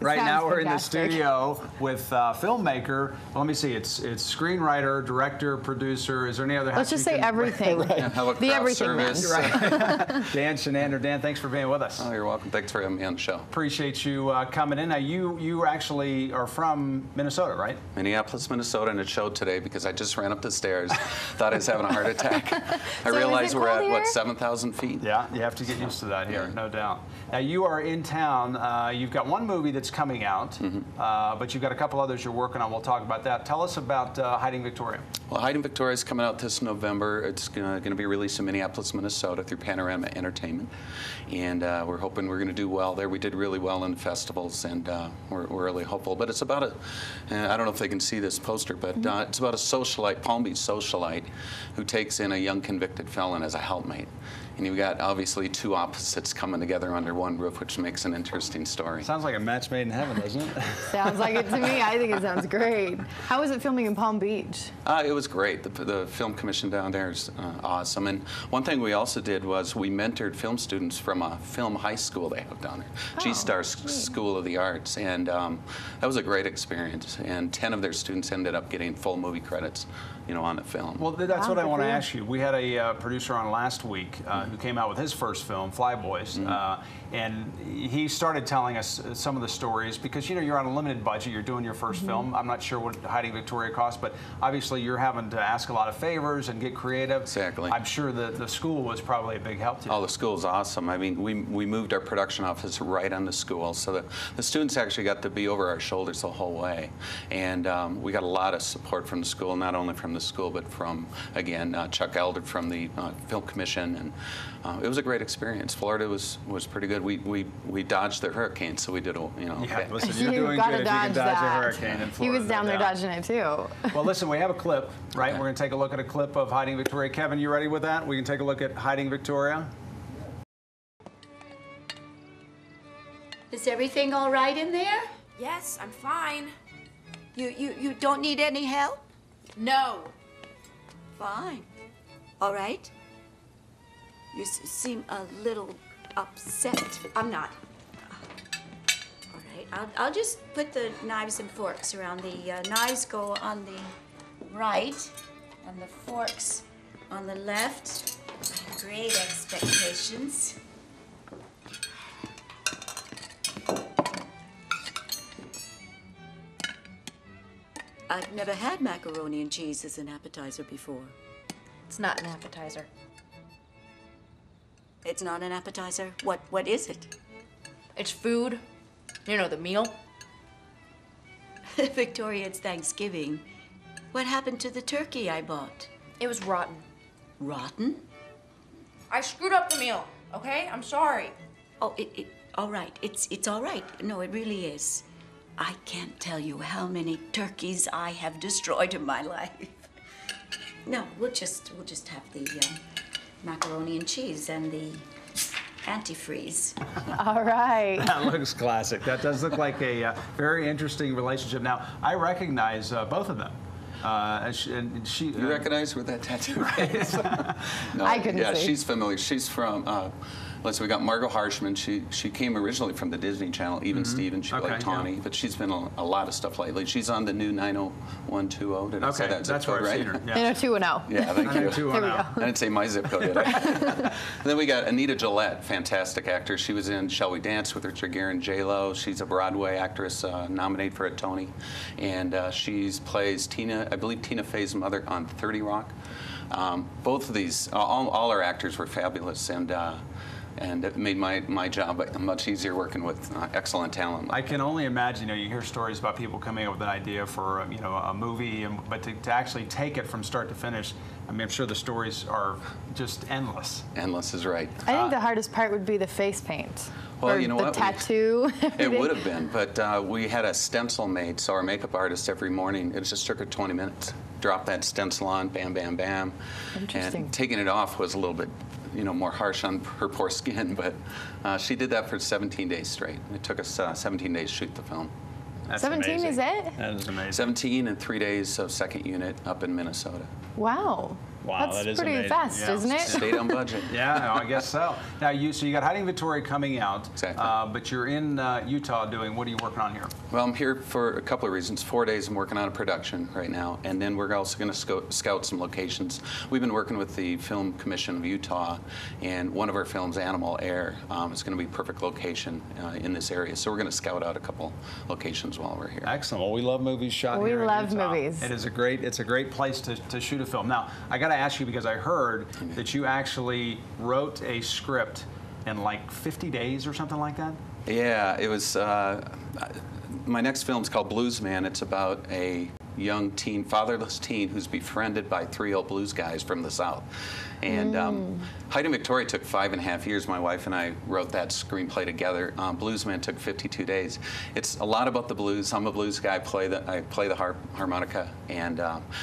Right now we're fantastic. in the studio with filmmaker. Well, let me see. It's screenwriter, director, producer. Is there any other? Let's just say everything. Yeah, how about The craft everything man. service? Right. Dan Chinander. Dan, thanks for being with us. Oh, you're welcome. Thanks for having me on the show. Appreciate you coming in. Now, you actually are from Minnesota, right? Minneapolis, Minnesota, and it showed today because I just ran up the stairs, thought I was having a heart attack. I So realized is it we're at, cold what, here? 7,000 feet? Yeah, you have to get used to that here, no doubt. Now, you are in town. You've got one movie that's coming out, but you've got a couple others you're working on. We'll talk about that. Tell us about Hiding Victoria. Well, Hiding Victoria is coming out this November. It's going to be released in Minneapolis, Minnesota through Panorama Entertainment. And we're hoping we're going to do well there. We did really well in festivals, and we're really hopeful. But it's about I don't know if they can see this poster, but it's about a socialite, Palm Beach socialite, who takes in a young convicted felon as a helpmate. And you've got, obviously, two opposites coming together under one roof, which makes an interesting story. Sounds like a match made in heaven, doesn't it? Sounds like it to me. I think it sounds great. How was it filming in Palm Beach? It was great. The film commission down there is awesome. And one thing we also did was we mentored film students from a film high school they have down there, G-Star School of the Arts. And that was a great experience. And 10 of their students ended up getting full movie credits, on the film. Well, that's what I want to ask you. We had a producer on last week who came out with his first film, Flyboys, and he started telling us some of the stories because you're on a limited budget. You're doing your first film. I'm not sure what Hiding Victoria cost, but obviously you're having to ask a lot of favors and get creative. Exactly. I'm sure the school was probably a big help to you. Oh, the school's awesome. I mean, we moved our production office right on the school, so the students actually got to be over our shoulders the whole way, and we got a lot of support from the school, not only from the school, but from, again, Chuck Elder from the Film Commission, and it was a great experience. Florida was pretty good. We dodged the hurricane, so we did, okay. Listen, you're doing good if you can dodge a hurricane in Florida. He was down there dodging it, too. Well, listen, we have a clip, right? Okay. We're going to take a look at a clip of Hiding Victoria. Kevin, you ready with that? We can take a look at Hiding Victoria. Is everything all right in there? Yes, I'm fine. You don't need any help? No. Fine. All right. You seem a little upset. I'm not. All right. I'll just put the knives and forks around. The knives go on the right, and the forks on the left. Great expectations. I've never had macaroni and cheese as an appetizer before. It's not an appetizer. It's not an appetizer? What is it? It's food. The meal. Victoria, it's Thanksgiving. What happened to the turkey I bought? It was rotten. Rotten? I screwed up the meal, okay? I'm sorry. Oh, all right. It's all right. No, it really is. I can't tell you how many turkeys I have destroyed in my life. No, we'll just have the macaroni and cheese and the antifreeze. All right. That looks classic. That does look like a very interesting relationship. Now, I recognize both of them. You recognize where that tattoo is? No, I couldn't yeah, see. she's familiar. She's from, let's see, we got Margot Harshman. She came originally from the Disney Channel, Even Steven. She played Tawny, but she's been a lot of stuff lately. She's on the new 90120. Did I say that? That's where I've seen her. Yeah. 90210. Yeah, thank you. 90210. I didn't say my zip code, did I? And then we got Anita Gillette, fantastic actor. She was in Shall We Dance with Richard Gere and J-Lo. She's a Broadway actress, nominated for a Tony. And she plays Tina, I believe Tina Fey's mother on 30 Rock. Both of these, all our actors were fabulous, and it made my job much easier working with excellent talent. I can only imagine, you hear stories about people coming up with an idea for, a movie, but to actually take it from start to finish, I mean, I'm sure the stories are just endless. Endless is right. I think the hardest part would be the face paint. Well, or you know the what? tattoo. It would have been, but we had a stencil made, so our makeup artist every morning, it just took her 20 minutes. Drop that stencil on, bam, bam, bam. Interesting. And taking it off was a little bit, more harsh on her poor skin, but she did that for 17 days straight. It took us 17 days to shoot the film. That's 17 amazing. is it? That is amazing. 17 and 3 days of second unit up in Minnesota. Wow. Wow, That's that is pretty amazing. fast, Yeah. isn't it? Stayed on budget. Yeah, I guess so. Now, so you got Hiding Victoria coming out, Exactly. but you're in Utah doing, what are you working on here? Well, I'm here for a couple of reasons. 4 days I'm working on a production right now, and then we're also going to scout some locations. We've been working with the Film Commission of Utah, and one of our films, Animal Air, is going to be a perfect location in this area. So we're going to scout out a couple locations while we're here. Excellent. Well, we love movies shot We here in love Utah. movies. It's a great place to shoot a film. Now, I got to ask you, because I heard that you actually wrote a script in like 50 days or something like that? Yeah, it was, my next film's called Blues Man. It's about a young teen, fatherless teen who's befriended by 3 old blues guys from the South. And Hiding Victoria took 5.5 years. My wife and I wrote that screenplay together. Blues Man took 52 days. It's a lot about the blues. I'm a blues guy. I play the harmonica. And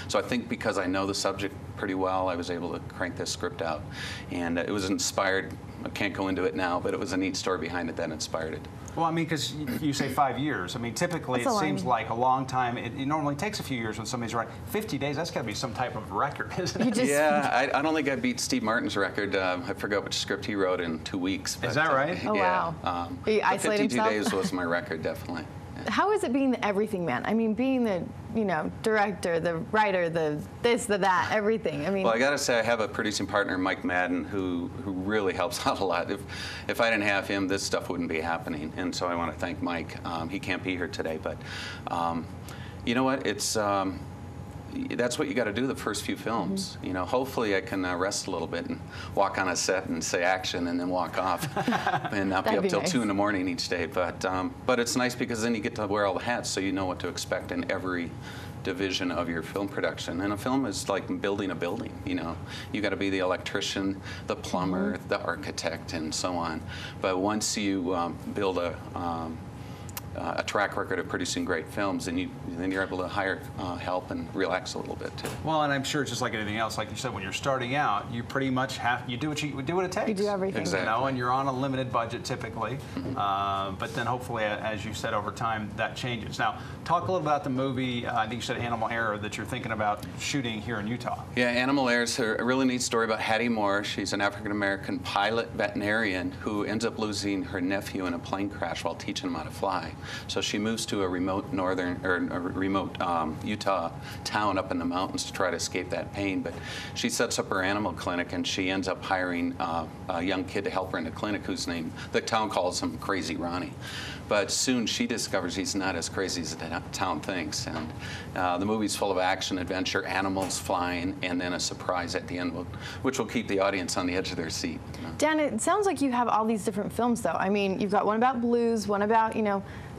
so I think because I know the subject pretty well, I was able to crank this script out. And it was inspired, I can't go into it now, but it was a neat story behind it that inspired it. Well, I mean, because you say 5 years. I mean, typically That's it a seems long- like a long time. It normally takes a few years when somebody's writing. 50 days, that's got to be some type of record, isn't it? Yeah, I don't think I beat Steve Martin's record. I forgot which script he wrote in 2 weeks. Is that right? Oh, yeah, wow. He but isolate 52 himself? days was my record, definitely. Yeah. How is it being the everything man? I mean, being the, director, the writer, the this, the that, everything. I mean, Well, I got to say, I have a producing partner, Mike Madden, who really helps out a lot. If I didn't have him, this stuff wouldn't be happening. And so I want to thank Mike. He can't be here today, but you know what? It's that's what you got to do the first few films. Mm-hmm. Hopefully I can rest a little bit and walk on a set and say action and then walk off and not be That'd up be till nice. 2 in the morning each day. But it's nice because then you get to wear all the hats, so you know what to expect in every division of your film production. And a film is like building a building. You got to be the electrician, the plumber, the architect, and so on. But once you build a track record of producing great films, then you're able to hire help and relax a little bit too. Well, and I'm sure it's just like anything else. Like you said, when you're starting out, you pretty much you do what it takes. You do everything. Exactly. And you're on a limited budget typically. But then hopefully, as you said, over time that changes. Now, talk a little about the movie. I think you said Animal Air that you're thinking about shooting here in Utah. Yeah, Animal Air is a really neat story about Hattie Moore. She's an African-American pilot veterinarian who ends up losing her nephew in a plane crash while teaching him how to fly. So she moves to a remote Utah town up in the mountains to try to escape that pain. But she sets up her animal clinic, and she ends up hiring a young kid to help her in the clinic the town calls him Crazy Ronnie. But soon she discovers he's not as crazy as the town thinks. And the movie's full of action, adventure, animals flying, and then a surprise at the end, which will keep the audience on the edge of their seat. Dan, it sounds like you have all these different films, though. I mean, you've got one about blues, one about,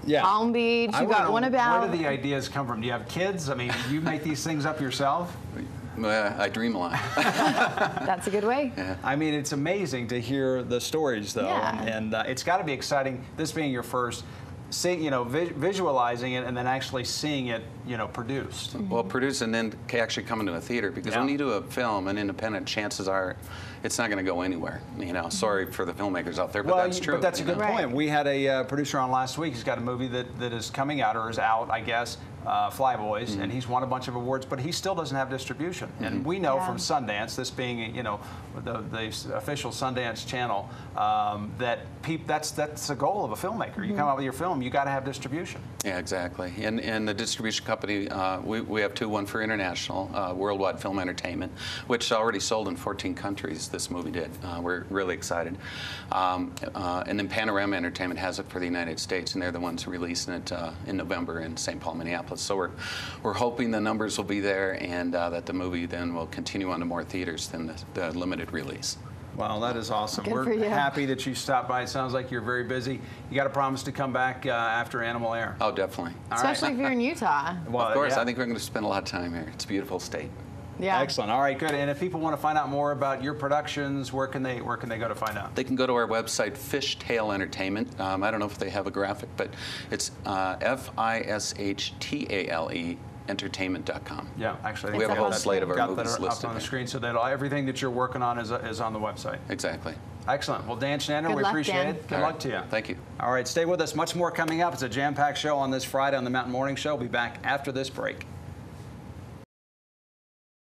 Yeah. Palm Beach. I You've wanna got know, one about. where do the ideas come from? Do you have kids? I mean, do you make these things up yourself? I dream a lot. That's a good way. Yeah. I mean, it's amazing to hear the stories, though, Yeah. and it's got to be exciting. This being your first, visualizing it and then actually seeing it, produced. Well, produce and then actually come into a theater, because when you do a film, an independent, chances are it's not going to go anywhere. Sorry for the filmmakers out there, but that's true. But that's a good Right. point. We had a producer on last week. He's got a movie that is coming out, or is out, I guess, Flyboys, and he's won a bunch of awards, but he still doesn't have distribution. And we know from Sundance, this being the official Sundance channel, that's the goal of a filmmaker. You come out with your film, you got to have distribution. Yeah, exactly. And the distribution company, we have two. One for international, Worldwide Film Entertainment, which already sold in 14 countries. This movie did. We're really excited. And then Panorama Entertainment has it for the United States, and they're the ones releasing it in November in St. Paul, Minneapolis. So we're hoping the numbers will be there, and that the movie then will continue on to more theaters than the limited release. Well, that is awesome. Good for We're you. happy that you stopped by. It sounds like you're very busy. You got to promise to come back after Animal Air. Oh, definitely. All right. Especially if you're in Utah. Well, Of course, yeah. I think we're going to spend a lot of time here. It's a beautiful state. Yeah. Excellent. All right, good. And if people want to find out more about your productions, where can they go to find out? They can go to our website, Fishtail Entertainment. I don't know if they have a graphic, but it's FISHTALE entertainment.com. Yeah, actually, I We think have a whole That's slate of our got that movies up listed on the there. screen, so that everything that you're working on is on the website. Exactly. Excellent. Well, Dan Chinander, Good we luck, appreciate Dan. it. Good All luck right. to you. Thank you. All right, stay with us. Much more coming up. It's a jam-packed show on this Friday on the Mountain Morning Show. We'll be back after this break.